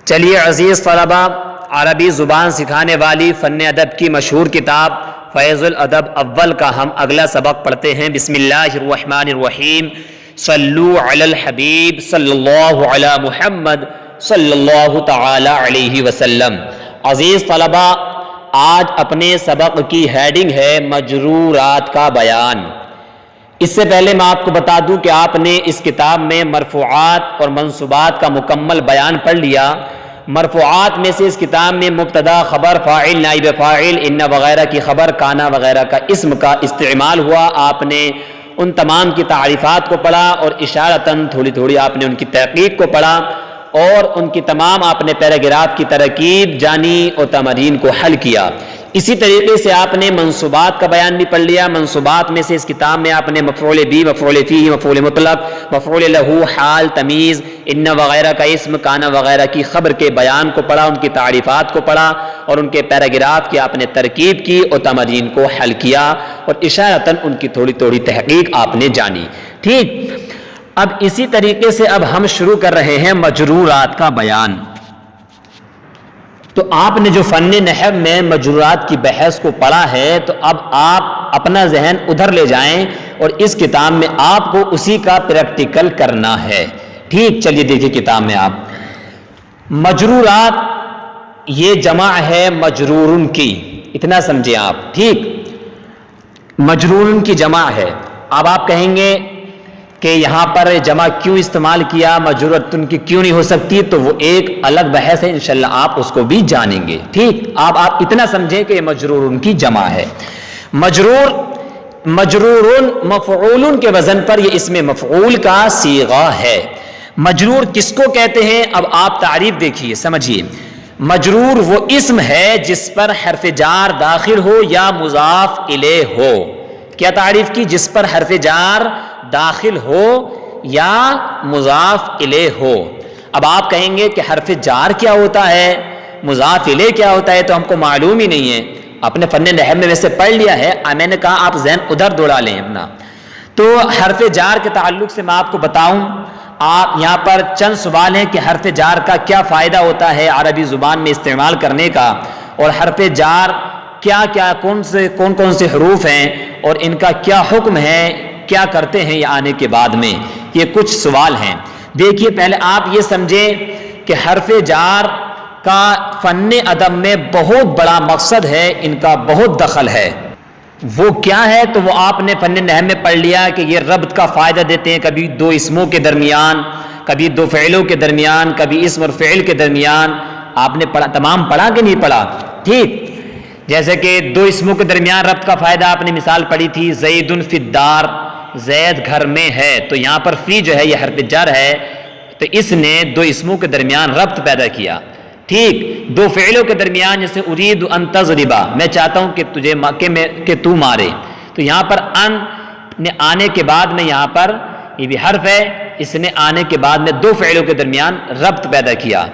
چلیے عزیز طلبہ، عربی زبان سکھانے والی فن ادب کی مشہور کتاب فیض الادب اول کا ہم اگلا سبق پڑھتے ہیں۔ بسم اللہ الرحمن الرحیم، صلو علی الحبیب صلی اللہ علی محمد صلی اللہ تعالی علیہ وسلم۔ عزیز طلبہ، آج اپنے سبق کی ہیڈنگ ہے مجرورات کا بیان۔ اس سے پہلے میں آپ کو بتا دوں کہ آپ نے اس کتاب میں مرفوعات اور منصوبات کا مکمل بیان پڑھ لیا۔ مرفوعات میں سے اس کتاب میں مبتدا، خبر، فاعل، نائب فاعل، ان وغیرہ کی خبر، کانا وغیرہ کا اسم کا استعمال ہوا۔ آپ نے ان تمام کی تعریفات کو پڑھا اور اشارتاً تھوڑی تھوڑی آپ نے ان کی تحقیق کو پڑھا اور ان کی تمام آپ نے پیراگراف کی ترکیب جانی اور تمارین کو حل کیا۔ اسی طریقے سے آپ نے منصوبات کا بیان بھی پڑھ لیا۔ منصوبات میں سے اس کتاب میں آپ نے مفعول بھی، مفعول فیہ، مفعول مطلق، مفعول لہو، حال، تمیز، ان وغیرہ کا اسم، کانا وغیرہ کی خبر کے بیان کو پڑھا، ان کی تعریفات کو پڑھا اور ان کے پیراگراف کی آپ نے ترکیب کی اور تمارین کو حل کیا اور اشارتاً ان کی تھوڑی تھوڑی تحقیق آپ نے جانی۔ ٹھیک، اب اسی طریقے سے اب ہم شروع کر رہے ہیں مجرورات کا بیان۔ تو آپ نے جو فن نحو میں مجرورات کی بحث کو پڑھا ہے، تو اب آپ اپنا ذہن ادھر لے جائیں اور اس کتاب میں آپ کو اسی کا پریکٹیکل کرنا ہے۔ ٹھیک، چلیے دیکھیے کتاب میں آپ مجرورات، یہ جمع ہے مجرورن کی، اتنا سمجھے آپ۔ ٹھیک، مجرورن کی جمع ہے۔ اب آپ کہیں گے کہ یہاں پر جمع کیوں استعمال کیا، مجرورتن کی کیوں نہیں ہو سکتی، تو وہ ایک الگ بحث ہے، انشاءاللہ آپ اس کو بھی جانیں گے۔ ٹھیک، اب آپ اتنا سمجھیں کہ یہ مجرورن کی جمع ہے۔ مجرورن مفعول کے وزن پر یہ اسم مفعول کا صیغہ ہے۔ مجرور کس کو کہتے ہیں، اب آپ تعریف دیکھیے، سمجھیے۔ مجرور وہ اسم ہے جس پر حرف جار داخل ہو یا مضاف الیہ ہو۔ کیا تعریف کی؟ جس پر حرف جار داخل ہو یا مضاف الیہ ہو۔ اب آپ کہیں گے کہ حرف جار کیا ہوتا ہے، مضاف الیہ کیا ہوتا ہے، تو ہم کو معلوم ہی نہیں ہے۔ اپنے فن نحو میں ویسے پڑھ لیا ہے، میں نے کہا آپ ذہن ادھر دوڑا لیں اپنا۔ تو حرف جار کے تعلق سے میں آپ کو بتاؤں، آپ یہاں پر چند سوال ہیں کہ حرف جار کا کیا فائدہ ہوتا ہے عربی زبان میں استعمال کرنے کا، اور حرف جار کیا کیا کون کون سے حروف ہیں اور ان کا کیا حکم ہے، کیا کرتے ہیں یہ آنے کے بعد میں، یہ کچھ سوال ہیں۔ دیکھیے، پہلے آپ یہ سمجھیں کہ حرف جار کا فن ادب میں بہت بڑا مقصد ہے، ان کا بہت دخل ہے۔ وہ کیا ہے تو وہ آپ نے فن نحو میں پڑھ لیا کہ یہ ربط کا فائدہ دیتے ہیں، کبھی دو اسموں کے درمیان، کبھی دو فعلوں کے درمیان، کبھی اسم اور فعل کے درمیان۔ آپ نے پڑھا، تمام پڑھا کہ نہیں پڑھا؟ ٹھیک، جیسے کہ دو اسموں کے درمیان ربط کا فائدہ آپ نے مثال پڑھی تھی، زید فی الدار، زید گھر میں ہے، تو یہاں پر فی جو ہے یہ حرف جر ہے، تو اس نے دو اسموں کے درمیان ربط پیدا کیا۔ ٹھیک، دو فعلوں کے درمیان، جیسے ارید ان تضربا، میں چاہتا ہوں کہ تجھے کہ تو مارے، تو یہاں پر ان نے آنے کے بعد میں یہاں پر یہ بھی حرف ہے، اس نے آنے کے بعد میں دو فعلوں کے درمیان ربط پیدا کیا۔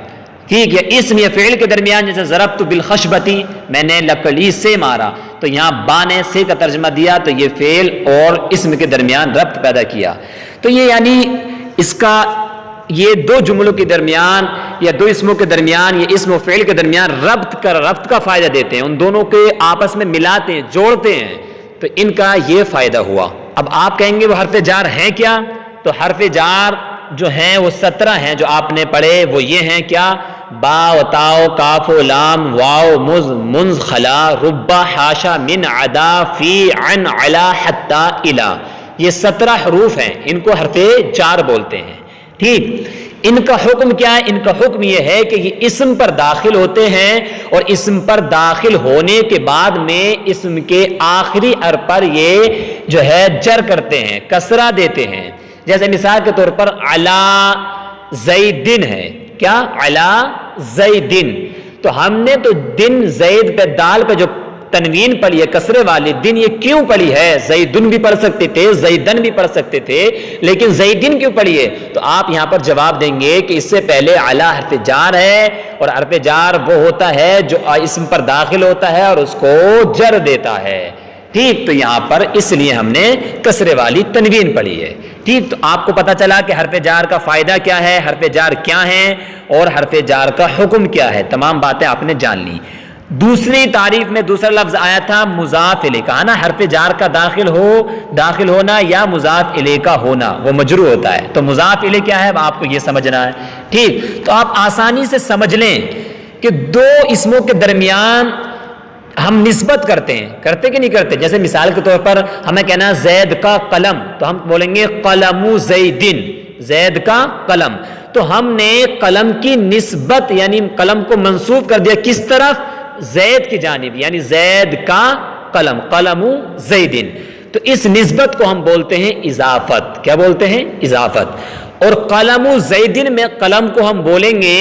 ٹھیک ہے، اسم یا فعل کے درمیان، جیسے ضربت بالخشبتی، میں نے لکڑی سے مارا، تو یہاں با نے سے کا ترجمہ دیا، تو یہ فعل اور اسم کے درمیان ربط پیدا کیا۔ تو یہ یعنی اس کا یہ دو جملوں کے درمیان یا دو اسموں کے درمیان، یہ اسم و فعل کے درمیان ربط کا فائدہ دیتے ہیں، ان دونوں کے آپس میں ملاتے ہیں، جوڑتے ہیں، تو ان کا یہ فائدہ ہوا۔ اب آپ کہیں گے وہ حرف جار ہیں کیا، تو حرف جار جو ہیں وہ 17 ہیں جو آپ نے پڑھے، وہ یہ ہیں کیا، با و تاؤ، کاف و لام، واو، مز، منز، خلا، ربا، حاشا، من، عدا، فی، عن، علا، حتی، الا، یہ 17 حروف ہیں، ان کو حرف جار بولتے ہیں۔ ٹھیک، ان کا حکم کیا ہے؟ ان کا حکم یہ ہے کہ یہ اسم پر داخل ہوتے ہیں اور اسم پر داخل ہونے کے بعد میں اسم کے آخری حرف پر یہ جو ہے جر کرتے ہیں، کسرہ دیتے ہیں۔ جیسے مثال کے طور پر علا زیدن ہے، کیا، علا زیدن، تو ہم نے تو دن زید پہ دال پہ جو تنوین پڑھی ہے کسرے والی، دن یہ کیوں پڑھی ہے؟ زیدن بھی پڑھ سکتے تھے، زیدن بھی پڑھ سکتے تھے، لیکن زیدن کیوں پڑھی ہے؟ تو آپ یہاں پر جواب دیں گے کہ اس سے پہلے علا حرف جار ہے، اور حرف جار وہ ہوتا ہے جو اسم پر داخل ہوتا ہے اور اس کو جر دیتا ہے۔ ٹھیک، تو یہاں پر اس لیے ہم نے کسرے والی تنوین پڑھی ہے۔ ٹھیک، تو آپ کو پتا چلا کہ حرف جار کا فائدہ کیا ہے، حرف جار کیا ہے اور حرف جار کا حکم کیا ہے، تمام باتیں آپ نے جان لی۔ دوسری تعریف میں دوسرا لفظ آیا تھا مضاف الیہ کا، نا حرف جار کا داخل ہونا یا مضاف الیہ کا ہونا وہ مجرور ہوتا ہے، تو مضاف الیہ کیا ہے آپ کو یہ سمجھنا ہے۔ ٹھیک، تو آپ آسانی سے سمجھ لیں کہ دو اسموں کے درمیان ہم نسبت کرتے کہ نہیں کرتے؟ جیسے مثال کے طور پر ہمیں کہنا زید کا قلم، تو ہم بولیں گے قلم زیدن، زید کا قلم، تو ہم نے قلم کی نسبت یعنی قلم کو منسوب کر دیا کس طرف؟ زید کی جانب، یعنی زید کا قلم، قلم زیدن، تو اس نسبت کو ہم بولتے ہیں اضافت۔ کیا بولتے ہیں؟ اضافت۔ اور قلم زیدن میں قلم کو ہم بولیں گے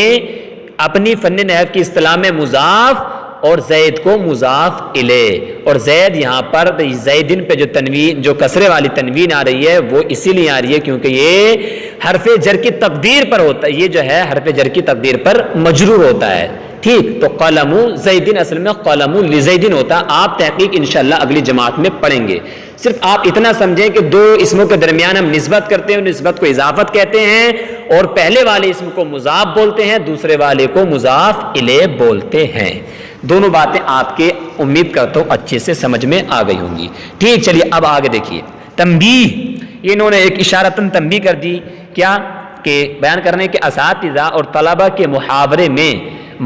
اپنی فن نحو کی اصطلاح میں مضاف اور زید کو مضاف الیہ، اور زید یہاں پر زیدن پہ جو تنوین، جو کسرے والی تنوین آ رہی ہے وہ اسی لیے آ رہی ہے کیونکہ یہ حرف جر کی تقدیر پر ہوتا ہے، یہ جو ہے حرف جر کی تقدیر پر مجرور ہوتا ہے۔ ٹھیک، تو قلم زیدن اصل میں قلم لزیدن ہوتا ہے، آپ تحقیق انشاءاللہ اگلی جماعت میں پڑھیں گے۔ صرف آپ اتنا سمجھیں کہ دو اسموں کے درمیان ہم نسبت کرتے ہیں، نسبت کو اضافت کہتے ہیں، اور پہلے والے اسم کو مضاف بولتے ہیں، دوسرے والے کو مضاف الیہ بولتے ہیں۔ دونوں باتیں آپ کے امید کرتا ہوں اچھے سے سمجھ میں آ گئی ہوں گی۔ ٹھیک، چلیے اب آگے دیکھیے تنبیہ، یہ انہوں نے ایک اشارتاً تنبیہ کر دی، کیا کہ بیان کرنے کے اساتذہ اور طلبہ کے محاورے میں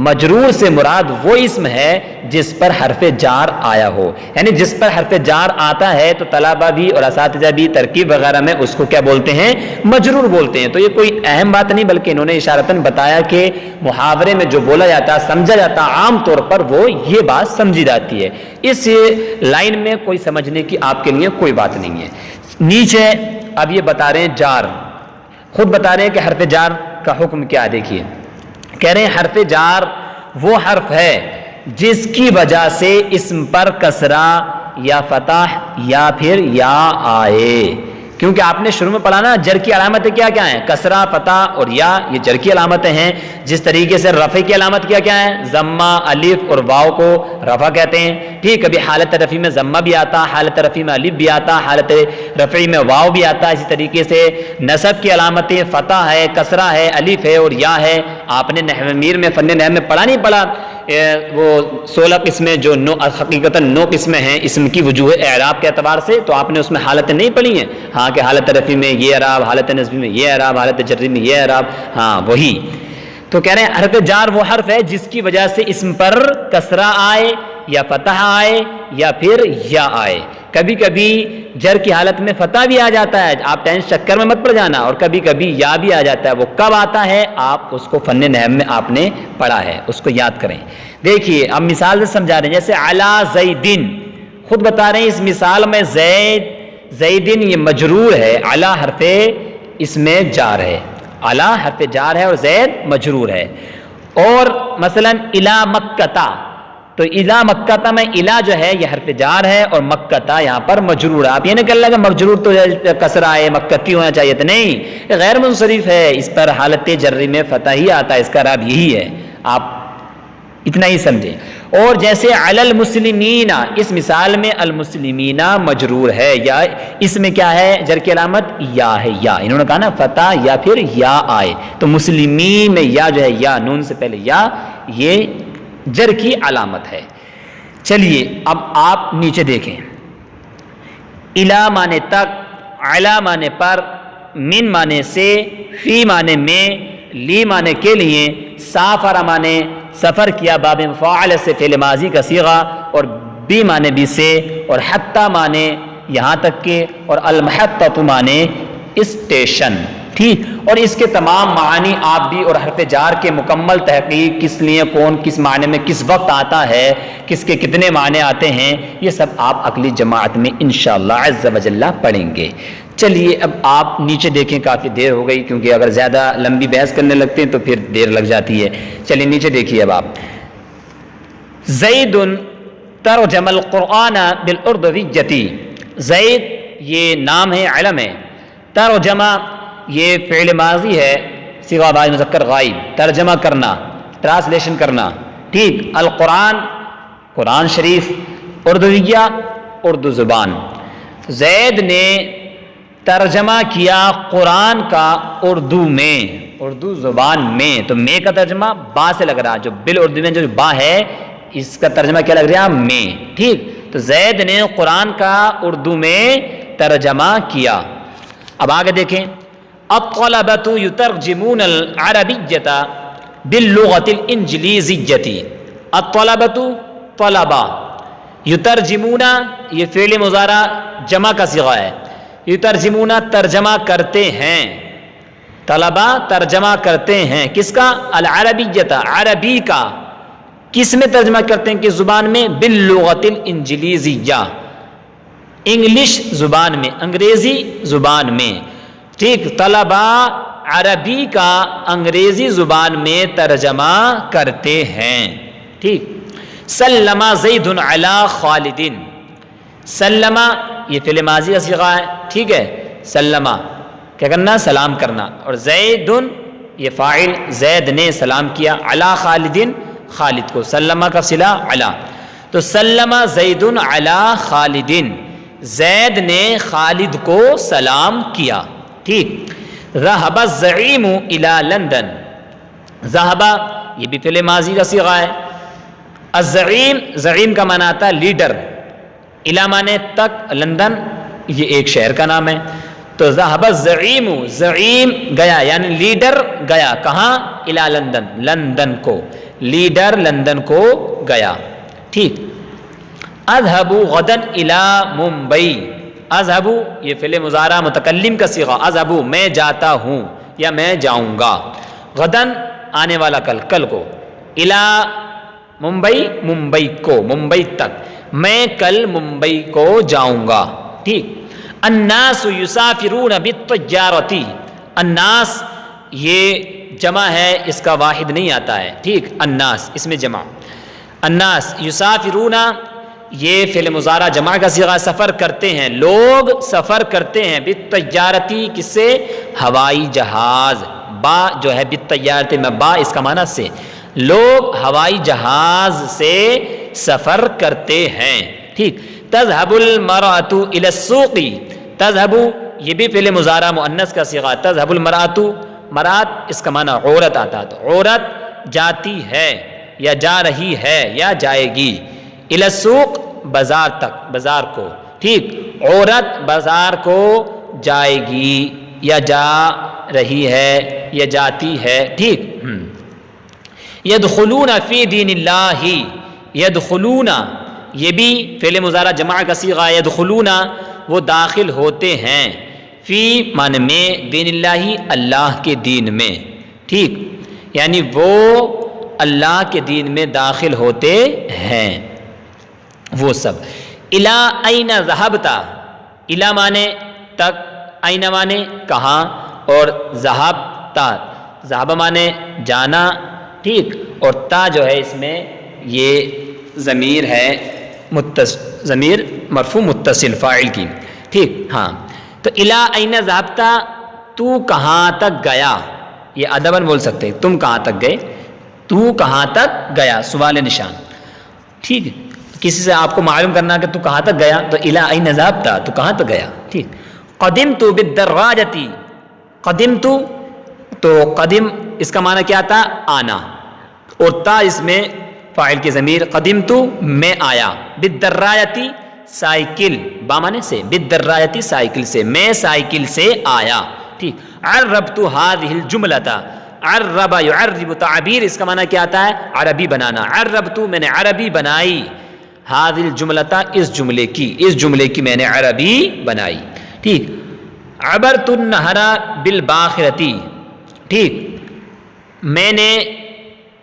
مجرور سے مراد وہ اسم ہے جس پر حرف جار آیا ہو، یعنی جس پر حرف جار آتا ہے تو طلبہ بھی اور اساتذہ بھی ترکیب وغیرہ میں اس کو کیا بولتے ہیں؟ مجرور بولتے ہیں۔ تو یہ کوئی اہم بات نہیں، بلکہ انہوں نے اشارتاً بتایا کہ محاورے میں جو بولا جاتا سمجھا جاتا عام طور پر وہ یہ بات سمجھی جاتی ہے، اس لائن میں کوئی سمجھنے کی آپ کے لیے کوئی بات نہیں ہے۔ نیچے اب یہ بتا رہے ہیں جار، خود بتا رہے ہیں کہ حرف جار کا حکم کیا ہے۔ دیکھیے کہہ رہے ہیں حرف جار وہ حرف ہے جس کی وجہ سے اسم پر کسرہ یا فتح یا پھر یا آئے، کیونکہ آپ نے شروع میں پڑھا نا جر کی علامتیں کیا کیا ہیں؟ کسرہ، فتح اور یا، یہ جر کی علامتیں ہیں۔ جس طریقے سے رفع کی علامت کیا ہے؟ ضمہ، الف اور واو کو رفع کہتے ہیں۔ ٹھیک، کبھی حالت رفع میں ضمہ بھی آتا، حالت رفع میں الف بھی آتا، حالت رفع میں واو بھی آتا۔ اسی طریقے سے نصب کی علامتیں فتح ہے، کسرہ ہے، الف ہے اور یا ہے۔ آپ نے نحو میر میں فن نحو میں پڑھا نہیں پڑھا؟ وہ 16 قسمیں جو حقیقتاً 9 قسمیں ہیں اسم کی وجوہ اعراب کے اعتبار سے، تو آپ نے اس میں حالتیں نہیں پڑھی ہیں؟ ہاں، کہ حالت رفع میں یہ اعراب، حالت نصبی میں یہ اعراب، حالت جری میں یہ اعراب، ہاں وہی۔ تو کہہ رہے ہیں حرف جار وہ حرف ہے جس کی وجہ سے اسم پر کسرہ آئے یا فتح آئے یا پھر یا آئے۔ کبھی کبھی جر کی حالت میں فتح بھی آ جاتا ہے، آپ چکر میں مت پڑ جانا، اور کبھی کبھی یا بھی آ جاتا ہے۔ وہ کب آتا ہے آپ اس کو فن نحو میں آپ نے پڑھا ہے، اس کو یاد کریں۔ دیکھیے اب مثال سے سمجھا رہے ہیں، جیسے علی زیدن، خود بتا رہے ہیں اس مثال میں زیدن یہ مجرور ہے، علی حرف اس میں جار ہے، علی حرف جار ہے اور زید مجرور ہے۔ اور مثلا الی مکہ، تو الی مکہ میں الی جو ہے یہ حرف جار ہے اور مکہ یہاں پر مجرور ہے۔ آپ یہ نہیں کہہ لگا مجرور تو کسرہ ہے، مکتی ہونا چاہیے، تو نہیں، یہ غیر منصرف ہے، اس پر حالت جری میں فتح ہی آتا ہے، اس کا راب یہی ہے، آپ اتنا ہی سمجھیں۔ اور جیسے علی المسلمین، اس مثال میں المسلمین مجرور ہے، یا اس میں کیا ہے؟ جر کی علامت یا ہے، یا انہوں نے کہا نا فتح یا پھر یا آئے، تو مسلمین میں یا جو ہے یا نون سے پہلے یا، یہ جر کی علامت ہے۔ چلیے اب آپ نیچے دیکھیں، الی مانے تک، علی مانے پر، من مانے سے، فی مانے میں، لی مانے کے لیے، سافر مانے سفر کیا، باب فاعل سے فعل ماضی کا صیغہ، اور بی مانے بھی سے، اور حتی مانے یہاں تک کہ، اور المحطۃ مانے اسٹیشن۔ ٹھیک، اور اس کے تمام معانی آپ بھی، اور حرف جار کے مکمل تحقیق کس لیے، کون کس معنی میں کس وقت آتا ہے، کس کے کتنے معنی آتے ہیں، یہ سب آپ اگلی جماعت میں انشاءاللہ عز و جل پڑھیں گے۔ چلیے اب آپ نیچے دیکھیں، کافی دیر ہو گئی، کیونکہ اگر زیادہ لمبی بحث کرنے لگتے ہیں تو پھر دیر لگ جاتی ہے۔ چلیے نیچے دیکھیے اب آپ، زید ترجم القرآن بالاردویۃ، زید یہ نام ہے، علم ہے، ترجمہ یہ فعل ماضی ہے، صیغہ ماضی مذکر غائب، ترجمہ کرنا، ٹرانسلیشن کرنا۔ ٹھیک، القرآن قرآن شریف، اردویہ اردو زبان۔ زید نے ترجمہ کیا قرآن کا اردو میں، اردو زبان میں، تو میں کا ترجمہ با سے لگ رہا، جو بالاردو میں جو با ہے اس کا ترجمہ کیا لگ رہا؟ میں، ٹھیک۔ تو زید نے قرآن کا اردو میں ترجمہ کیا۔ اب آگے دیکھیں، الطلبۃ یترجمون العربیۃ باللغۃ الانجلیزیۃ۔ الطلبۃ طلبہ، یترجمون یہ فعل مضارع جمع کا صیغہ ہے، یترجمون ترجمہ کرتے ہیں، طلبہ ترجمہ کرتے ہیں کس کا؟ العربیۃ عربی کا، کس میں ترجمہ کرتے ہیں؟ کس زبان میں؟ باللغۃ الانجلیزیہ، انگلش زبان میں، انگریزی زبان میں، ٹھیک۔ طلبہ عربی کا انگریزی زبان میں ترجمہ کرتے ہیں، ٹھیک۔ سلم زید علی خالد، سلم یہ فعل ماضی کا صیغہ ہے، ٹھیک ہے۔ سلم کیا کرنا؟ سلام کرنا، اور زید یہ فاعل، زید نے سلام کیا، علی خالد خالد کو، سلم کا صلہ علی، تو سلم زید علی خالد، زید نے خالد کو سلام کیا، ٹھیک۔ ذهب الزعیم الی لندن، ذهب یہ بھی فعل ماضی کا صیغہ ہے، الزعیم زعیم کا معنی آتا ہے لیڈر، الی معنی تک، لندن یہ ایک شہر کا نام ہے، تو ذهب الزعیم زعیم گیا یعنی لیڈر گیا، کہاں؟ الی لندن، لندن کو، لیڈر لندن کو گیا، ٹھیک۔ اذهب غدا الی ممبئی، اذهب یہ فعل مضارع متکلم کا صیغہ، اذهب میں جاتا ہوں یا میں جاؤں گا، غدن آنے والا کل، کل کو، الی ممبئی ممبئی کو، ممبئی تک، میں کل ممبئی کو جاؤں گا، ٹھیک۔ الناس یسافرون بالطیارۃ، الناس یہ جمع ہے، اس کا واحد نہیں آتا ہے، ٹھیک، الناس اس میں جمع، الناس یسافرون یہ فعل مضارع جمع کا صیغہ، سفر کرتے ہیں، لوگ سفر کرتے ہیں، بالطیارۃ کس سے؟ ہوائی جہاز، با جو ہے بالطیارۃ میں با اس کا معنی سے، لوگ ہوائی جہاز سے سفر کرتے ہیں، ٹھیک۔ تذهب المرأة الى السوق، تذهب یہ بھی فعل مضارع مؤنث کا صیغہ، تذهب المرأة، مرأت اس کا معنی عورت آتا ہے، تو عورت جاتی ہے یا جا رہی ہے یا جائے گی، الى السوق بازار تک، بازار کو، ٹھیک، عورت بازار کو جائے گی یا جا رہی ہے یا جاتی ہے، ٹھیک۔ یدخلون فی دین اللہ، یدخلون یہ بھی فعل مضارع جمع کا صیغہ، یدخلون وہ داخل ہوتے ہیں، فی معنی میں، دین اللہ اللہ کے دین میں، ٹھیک، یعنی وہ اللہ کے دین میں داخل ہوتے ہیں وہ سب۔ الی این ذهبت، الی معنی تک، این معنی کہاں، اور ذهبت ذهب معنی جانا، ٹھیک، اور تا جو ہے اس میں یہ ضمیر ہے، ضمیر مرفوع متصل فاعل کی، ٹھیک، ہاں، تو الی این ذهبت تو کہاں تک گیا، یہ ادباً بول سکتے ہیں، تم کہاں تک گئے، تو کہاں تک گیا، سوال نشان، ٹھیک۔ کسی سے آپ کو معلوم کرنا کہ تو کہاں تک گیا، تو الی این ذهبت تو کہاں تک گیا، ٹھیک۔ قدمت بالدراجۃ، قدمت تو قدم اس کا معنی کیا تھا؟ آنا، اور تا اس میں فاعل کی ضمیر، قدمت میں آیا، بالدراجۃ سائیکل، با معنی سے، بالدراجۃ سائیکل سے، میں سائیکل سے آیا، ٹھیک۔ عربت هذه الجملۃ، عرب یعرب تعبیر اس کا معنی کیا آتا ہے؟ عربی بنانا، عربت میں نے عربی بنائی، هذه الجملۃ اس جملے کی، اس جملے کی میں نے عربی بنائی، ٹھیک۔ عبرت النہر بالباخرۃ، ٹھیک، میں نے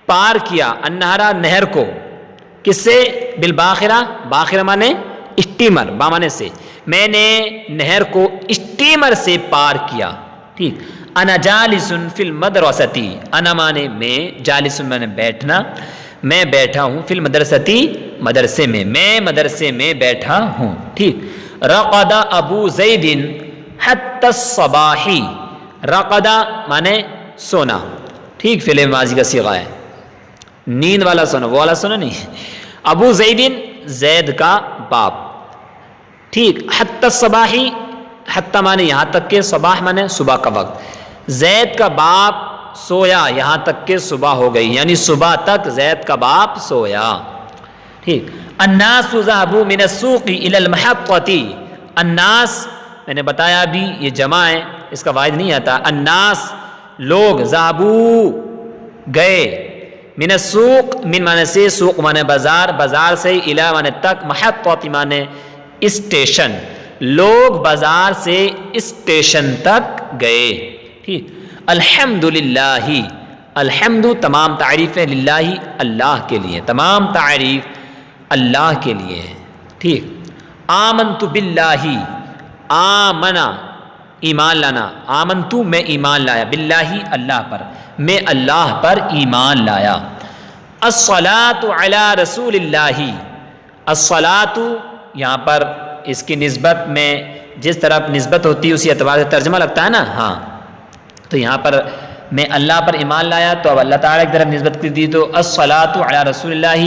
پار کیا، النہر نہر کو، کس سے؟ بالباخرہ، باخرہ معنی اسٹیمر، با معنی سے، میں نے نہر کو اسٹیمر سے پار کیا، ٹھیک۔ انا جالس فی المدرسۃ، انا معنی میں، جالس معنی بیٹھنا، میں بیٹھا ہوں، فی المدرسۃ مدرسے میں، میں مدرسے میں بیٹھا ہوں، ٹھیک۔ رقد ابو زید حتی الصباح، رقد معنی سونا، ٹھیک، فعل ماضی کا صیغہ ہے، نیند والا سونا، وہ والا سونا نہیں، ابو زید زید کا باپ، ٹھیک۔ حتی الصباح حتی مانے یہاں تک کہ صباح مانے صبح کا وقت، زید کا باپ سویا یہاں تک کہ صبح ہو گئی، یعنی صبح تک زید کا باپ سویا. ٹھیک. الناس ذهبوا من السوق الى المحطة، الناس میں نے بتایا ابھی یہ جمع ہے، اس کا واحد نہیں آتا. الناس لوگ، ذهبوا گئے، من السوق من مانے سے، سوق مانے بازار، بازار سے، الى مانے تک، محطة مانے اسٹیشن، لوگ بازار سے اسٹیشن تک گئے. ٹھیک. الحمدللہ، الحمد تمام تعریفیں، للہ اللہ کے لیے، تمام تعریف اللہ کے لیے. ٹھیک. آمنت باللہ، آمنا ایمان لانا، آمنتو میں ایمان لایا، باللہ اللہ پر، میں اللہ پر ایمان لایا. الصلاۃ علی رسول اللہ، الصلاۃ یہاں پر اس کی نسبت میں جس طرف نسبت ہوتی ہے اسی اعتبار سے ترجمہ لگتا ہے نا. ہاں تو یہاں پر میں اللہ پر ایمان لایا تو اب اللہ تعالیٰ کی طرف نسبت کی دی تو الصلاۃ علی رسول اللہ،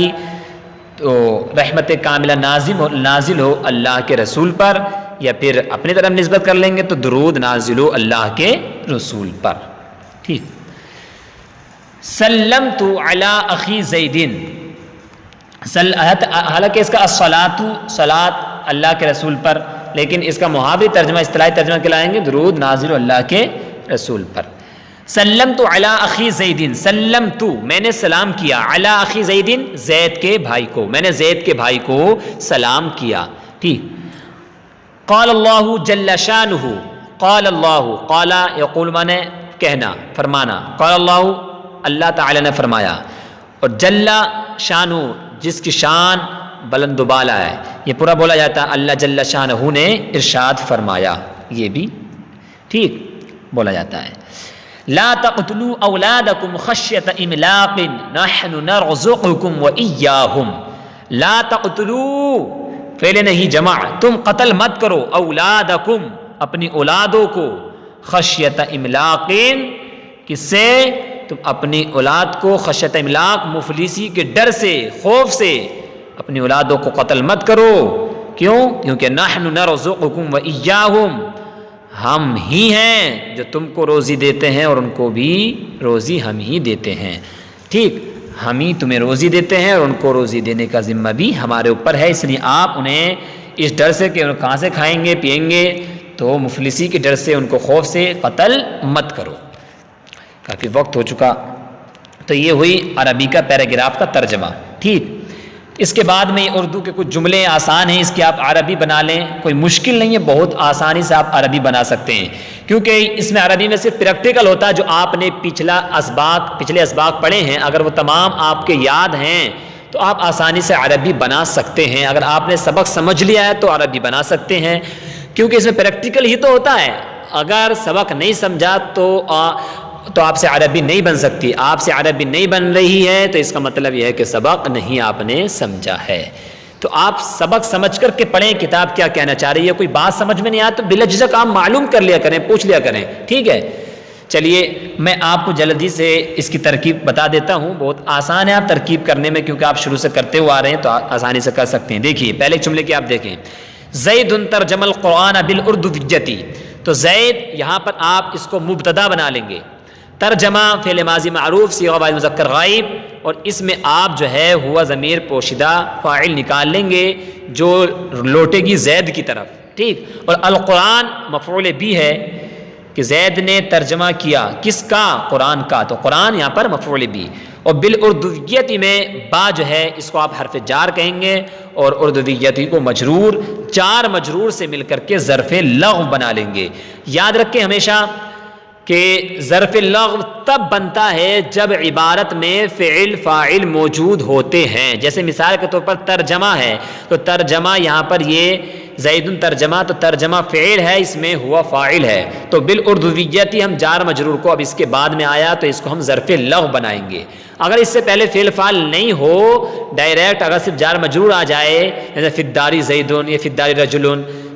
تو رحمت کاملہ نازل ہو اللہ کے رسول پر، یا پھر اپنی طرف نسبت کر لیں گے تو درود نازل ہو اللہ کے رسول پر. ٹھیک. سلمت علی اخی زیدن، حالانکہ اس کا الصلاۃ صلاۃ اللہ کے رسول پر، لیکن اس کا محاوری ترجمہ اصطلاحی ترجمہ کے لائیں گے درود نازل اللہ کے رسول پر. سلمت علی اخی زیدن، سلمت میں نے سلام کیا، علی اخی زیدن زید کے بھائی کو، میں نے زید کے بھائی کو سلام کیا. ٹھیک. قال اللہ جل شانہ، قال اللہ، قال یقول مانے کہنا فرمانا، قال اللہ اللہ تعالی نے فرمایا، اور جل شانہ جس کی شان بلند و بالا ہے، یہ پورا بولا جاتا ہے اللہ جل شانہ نے ارشاد فرمایا، یہ بھی ٹھیک بولا جاتا ہے. لا تقتلوا اولادکم خشیۃ املاق نحن نرزقکم وإیاہم. لا تقتلوا فعل نہیں جمع، تم قتل مت کرو، اولادکم اپنی اولادوں کو، خشیۃ املاق کس سے، تم اپنی اولاد کو، خشیۃ املاق مفلسی کے ڈر سے، خوف سے اپنی اولادوں کو قتل مت کرو. کیوں؟ کیونکہ نحن نرزقکم وإیاہم، ہم ہی ہیں جو تم کو روزی دیتے ہیں اور ان کو بھی روزی ہم ہی دیتے ہیں. ٹھیک. ہم ہی تمہیں روزی دیتے ہیں اور ان کو روزی دینے کا ذمہ بھی ہمارے اوپر ہے، اس لیے آپ انہیں اس ڈر سے کہ کہاں سے کھائیں گے پیئیں گے، تو مفلسی کے ڈر سے، ان کو خوف سے قتل مت کرو. کافی وقت ہو چکا، تو یہ ہوئی عربی کا پیراگراف کا ترجمہ. ٹھیک. اس کے بعد میں اردو کے کچھ جملے آسان ہیں، اس کی آپ عربی بنا لیں، کوئی مشکل نہیں ہے، بہت آسانی سے آپ عربی بنا سکتے ہیں، کیونکہ اس میں عربی میں صرف پریکٹیکل ہوتا ہے. جو آپ نے پچھلے اسباق پڑھے ہیں، اگر وہ تمام آپ کے یاد ہیں تو آپ آسانی سے عربی بنا سکتے ہیں. اگر آپ نے سبق سمجھ لیا ہے تو عربی بنا سکتے ہیں، کیونکہ اس میں پریکٹیکل ہی تو ہوتا ہے. اگر سبق نہیں سمجھا تو آپ سے عربی نہیں بن سکتی. آپ سے عربی نہیں بن رہی ہے تو اس کا مطلب یہ ہے کہ سبق نہیں آپ نے سمجھا ہے. تو آپ سبق سمجھ کر کے پڑھیں کتاب کیا کہنا چاہ رہی ہے. کوئی بات سمجھ میں نہیں آیا تو بلا جھجک آپ معلوم کر لیا کریں، پوچھ لیا کریں. ٹھیک ہے. چلیے میں آپ کو جلدی سے اس کی ترکیب بتا دیتا ہوں. بہت آسان ہے آپ ترکیب کرنے میں، کیونکہ آپ شروع سے کرتے ہوئے آ رہے ہیں تو آسانی سے کر سکتے ہیں. دیکھیے پہلے جملے کی آپ دیکھیں، زید ترجم القرآن بالاردویۃ. تو زید یہاں پر آپ اس کو مبتدا بنا لیں گے. ترجمہ فعل ماضی معروف صیغہ واحد مذکر غائب، اور اس میں آپ جو ہے ہوا ضمیر پوشیدہ فاعل نکال لیں گے جو لوٹے گی زید کی طرف. ٹھیک. اور القرآن مفعول بھی ہے کہ زید نے ترجمہ کیا کس کا؟ قرآن کا. تو قرآن یہاں پر مفعول بھی. اور بالاردویۃ میں با جو ہے اس کو آپ حرف جار کہیں گے، اور اردویت کو مجرور، چار مجرور سے مل کر کے ظرف لغو بنا لیں گے. یاد رکھیں ہمیشہ کہ ظرف لغو تب بنتا ہے جب عبارت میں فعل فاعل موجود ہوتے ہیں. جیسے مثال کے طور پر ترجمہ ہے، تو ترجمہ یہاں پر یہ زید ترجمہ، تو ترجمہ فعل ہے، اس میں ہوا فاعل ہے. تو بالاردویۃ ہم جار مجرور کو، اب اس کے بعد میں آیا تو اس کو ہم ظرف لغو بنائیں گے. اگر اس سے پہلے فعل فاعل نہیں ہو، ڈائریکٹ اگر صرف جار مجرور آ جائے، جیسے فی الدار زیدون یا فی الدار رجل،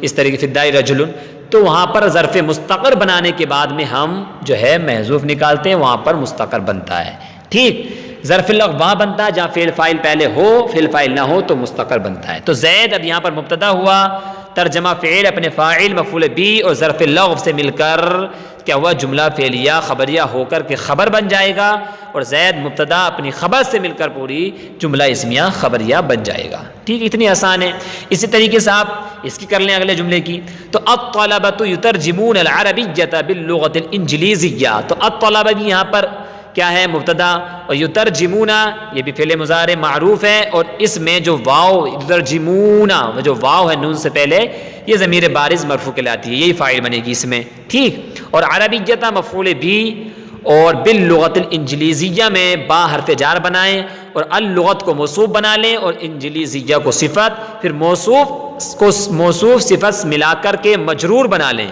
اس طریقے فی الدار رجل، تو وہاں پر ظرف مستقر بنانے کے بعد میں ہم جو ہے محذوف نکالتے ہیں، وہاں پر مستقر بنتا ہے. ٹھیک. ظرف لغو وہاں بنتا ہے جہاں فعل فاعل پہلے ہو، فعل فاعل نہ ہو تو مستقر بنتا ہے. تو زید اب یہاں پر مبتدا ہوا، ترجمہ فعل اپنے فاعل مفعول بی اور ظرف لغو سے مل کر کیا ہوا جملہ فعلیہ خبریہ ہو کر کے خبر بن جائے گا، اور زید مبتدا اپنی خبر سے مل کر پوری جملہ اسمیہ خبریہ بن جائے گا۔ ٹھیک، اتنی آسان ہے۔ اسی طریقے سے آپ اس کی کر لیں اگلے جملے کی، تو الطلبۃ یترجمون العربیۃ باللغۃ الانجلیزیہ، تو الطلبہ بھی یہاں پر کیا ہے مبتدا، اور یترجمون یہ بھی فعل مضارع معروف ہے، اور اس میں جو واو یترجمون جو واو ہے نون سے پہلے یہ ضمیر بارز مرفوع کہلاتی ہے، یہی فاعل بنے گی اس میں۔ ٹھیک، اور عربیۃ مفعول بھی، اور باللغت الانجلیزیہ میں با حرف جار بنائیں اور اللغت کو موصوف بنا لیں اور انجلیزیہ کو صفت، پھر موصوف صفت ملا کر کے مجرور بنا لیں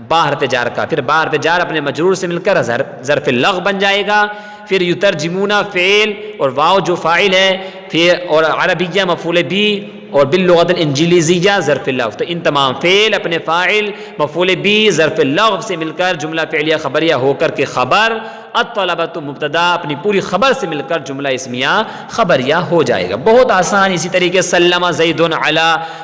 با حرف جار کا، پھر با حرف جار اپنے مجرور سے مل کر ظرف لغو بن جائے گا، پھر یترجمون فعل اور واو جو فاعل ہے، پھر اور عربیہ مفعول بھی اور باللغت الانجلیزیہ ظرف لغو، تو ان تمام فعل اپنے فاعل مفعول بھی ظرف لغو سے مل کر جملہ فعلیہ خبریہ ہو کر کے خبر، الطلبۃ مبتدا اپنی پوری خبر سے مل کر جملہ اسمیہ خبریہ ہو جائے گا، بہت آسان۔ اسی طریقے سلم زید علی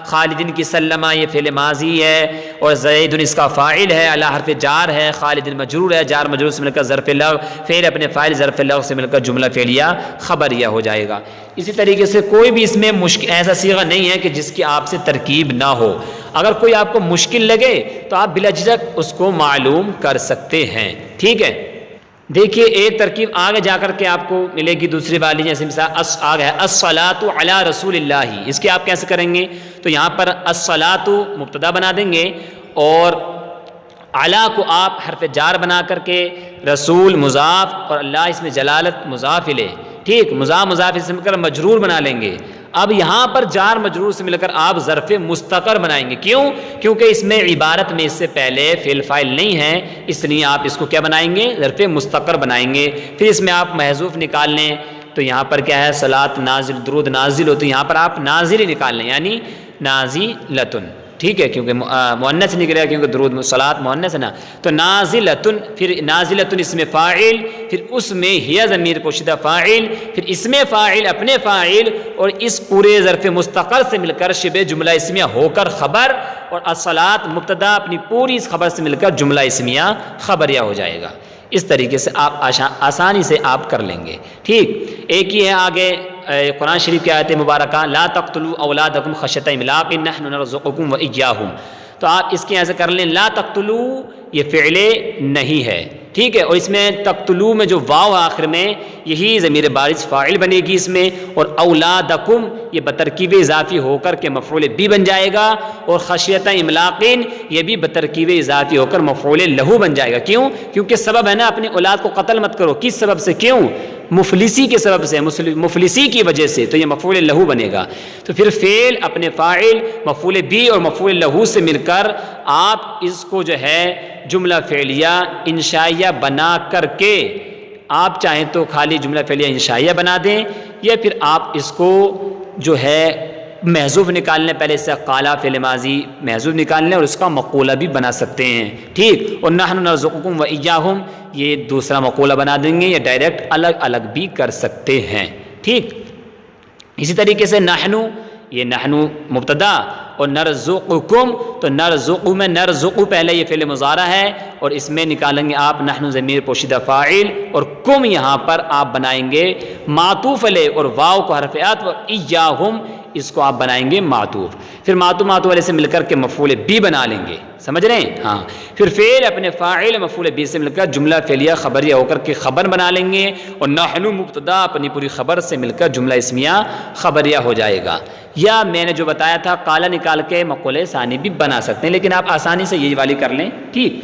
خالد کی سلمہ یہ فعل ماضی ہے اور زید اس کا فاعل ہے، علی حرف جار ہے، خالد مجرور ہے، جار مجرور سے مل کر ظرف لغو، فعل اپنے فاعل ظرف لغو سے مل کر جملہ فعلیہ خبریہ ہو جائے گا۔ اسی طریقے سے کوئی بھی اس میں ایسا صیغہ نہیں ہے کہ جس کی آپ سے ترکیب نہ ہو، اگر کوئی آپ کو مشکل لگے تو آپ بلا جھجک اس کو معلوم کر سکتے ہیں۔ ٹھیک ہے، دیکھیے ایک ترکیب آگے جا کر کے آپ کو ملے گی دوسری والی، جیسے مثال آگے ہے الصلاۃ علی رسول اللہ، اس کے آپ کیسے کریں گے؟ تو یہاں پر الصلاۃ مبتدا بنا دیں گے اور علی کو آپ حرف جار بنا کر کے رسول مضاف اور اللہ اس میں جلالت مضاف الیہ، ٹھیک، مضاف سے مل کر مجرور بنا لیں گے۔ اب یہاں پر جار مجرور سے مل کر آپ ظرف مستقر بنائیں گے، کیوں؟ کیونکہ اس میں عبارت میں اس سے پہلے فعل فاعل نہیں ہے، اس لیے آپ اس کو کیا بنائیں گے؟ ظرف مستقر بنائیں گے۔ پھر اس میں آپ محذوف نکال لیں، تو یہاں پر کیا ہے صلاۃ نازل، درود نازل ہو، تو یہاں پر آپ نازل ہی نکال لیں، یعنی نازلتن، ٹھیک ہے، کیونکہ مؤنث نکلے گا، کیونکہ درود صلاۃ مؤنث ہے نا، تو نازلتن، پھر نازلتن اس میں فاعل، پھر اس میں ہی ضمیر پوشیدہ فاعل، پھر اس میں فاعل اپنے فاعل اور اس پورے ظرف مستقر سے مل کر شبہ جملہ اسمیہ ہو کر خبر، اور الصلاۃ مبتدا اپنی پوری اس خبر سے مل کر جملہ اسمیہ خبریہ ہو جائے گا۔ اس طریقے سے آپ آسانی سے آپ کر لیں گے۔ ٹھیک، ایک ہی ہے آگے قرآن شریف کی آیت مبارکہ لا تقتلوا اولادکم خشیۃ املاق نحن نرزقکم وإیاہم، تو آپ اس کے ایسے کر لیں لا تقتلوا یہ فعل نہیں ہے، ٹھیک ہے، اور اس میں تقتلوا میں جو واو آخر میں یہی ضمیر بارز فاعل بنے گی اس میں، اور اولادکم یہ بترکیب اضافی ہو کر کے مفعول بھی بن جائے گا، اور خشیۃ املاق یہ بھی بترکیب اضافی ہو کر مفعول لہو بن جائے گا۔ کیوں؟ کیونکہ سبب ہے نا اپنی اولاد کو قتل مت کرو، کس سبب سے؟ کیوں؟ مفلسی کے سبب سے، مفلسی کی وجہ سے، تو یہ مفعول لہو بنے گا۔ تو پھر فعل اپنے فاعل مفعول بھی اور مفعول لہو سے مل کر آپ اس کو جو ہے جملہ فعلیہ انشائیہ بنا کر کے آپ چاہیں تو خالی جملہ فعلیہ انشائیہ بنا دیں، یا پھر آپ اس کو جو ہے محذوف نکال لیں، پہلے سے قالا فعل ماضی محذوف نکال لیں اور اس کا مقولہ بھی بنا سکتے ہیں، ٹھیک، اور نحن نرزقکم وإیاہم یہ دوسرا مقولہ بنا دیں گے، یا ڈائریکٹ الگ الگ بھی کر سکتے ہیں، ٹھیک۔ اسی طریقے سے نحنو یہ نحنو مبتدا اور نرزقکم، تو نرزقو میں نرزقو پہلے یہ فعل مضارع ہے اور اس میں نکالیں گے آپ نحنو ضمیر پوشیدہ فاعل، اور کم یہاں پر آپ بنائیں گے معطوف علیہ اور واو کو حرف عطف، ایاہم اس کو آپ بنائیں گے معطوف، پھر معطوف علیہ سے مل کر کے مفعول بھی بنا لیں گے، سمجھ رہے ہیں؟ ہاں، پھر فعل اپنے فاعل مفعول بھی سے مل کر جملہ فعلیہ خبریہ ہو کر کے خبر بنا لیں گے، اور نحن مبتدا اپنی پوری خبر سے مل کر جملہ اسمیہ خبریہ ہو جائے گا۔ یا میں نے جو بتایا تھا قالا نکال کے مقولہ ثانی بھی بنا سکتے ہیں، لیکن آپ آسانی سے یہی والی کر لیں، ٹھیک۔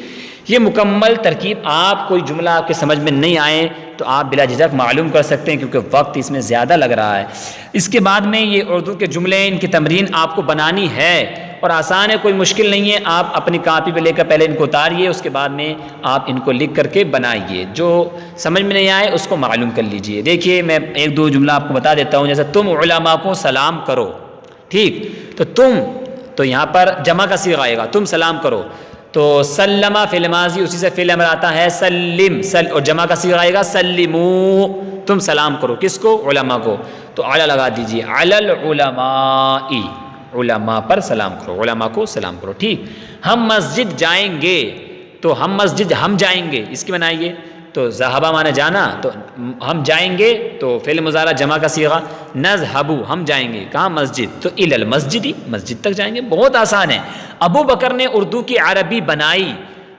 یہ مکمل ترکیب آپ کوئی جملہ آپ کے سمجھ میں نہیں آئے تو آپ بلا جھجک معلوم کر سکتے ہیں، کیونکہ وقت اس میں زیادہ لگ رہا ہے۔ اس کے بعد میں یہ اردو کے جملے ان کی تمرین آپ کو بنانی ہے اور آسان ہے، کوئی مشکل نہیں ہے، آپ اپنی کاپی پہ لے کر پہلے ان کو اتاریے، اس کے بعد میں آپ ان کو لکھ کر کے بنائیے، جو سمجھ میں نہیں آئے اس کو معلوم کر لیجئے۔ دیکھیے میں ایک دو جملہ آپ کو بتا دیتا ہوں، جیسے تم علماء کو سلام کرو، ٹھیک، تو تم تو یہاں پر جمع کا صیغہ آئے گا، تم سلام کرو، تو سلمہ فعل ماضی اسی سے فعل امر آتا ہے سلم، اور جمع کا صیغہ آئے گا سلمو، تم سلام کرو، کس کو؟ علماء کو، تو علی لگا دیجیے علی العلماء، علماء پر سلام کرو، علماء کو سلام کرو، ٹھیک۔ ہم مسجد جائیں گے تو ہم مسجد ہم جائیں گے اس کی بنائیے، تو ذہبا مانا جانا، تو ہم جائیں گے تو فعل مضارع جمع کا صیغہ، نذهب ہم جائیں گے کہاں؟ مسجد، تو الی المسجد مسجد تک جائیں گے، بہت آسان ہے۔ ابو بکر نے اردو کی عربی بنائی،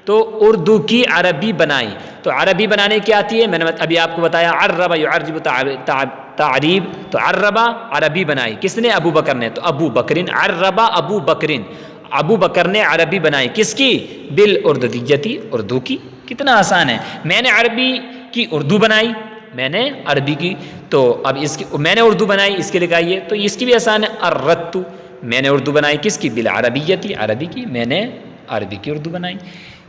تو اردو کی عربی بنائی، تو عربی بنانے کی آتی ہے، میں نے ابھی آپ کو بتایا عرب یعرب تعریب، تو عربہ عربی بنائی، کس نے؟ ابو بکر نے، تو ابو بکرن عربہ ابو بکرن، ابو بکر نے عربی بنائی، کس کی؟ بالاردیتی، اردو کی۔ کتنا آسان ہے۔ میں نے عربی کی اردو بنائی، میں نے عربی کی، تو اب اس کی میں نے اردو بنائی، اس کے لگائیے، تو اس کی بھی آسان ہے، اردت، میں نے اردو بنائی، کس کی؟ بالعربیتی، عربی کی، میں نے عربی کی اردو بنائی۔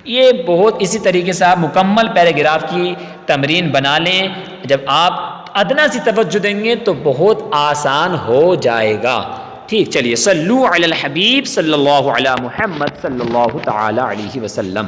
یہ بہت اسی طریقے سے آپ مکمل پیراگراف کی تمرین بنا لیں، جب آپ ادنا سی توجہ دیں گے تو بہت آسان ہو جائے گا، ٹھیک۔ چلیے، صلو علی الحبیب صلی اللہ علی محمد صلی اللہ تعالی علیہ وسلم۔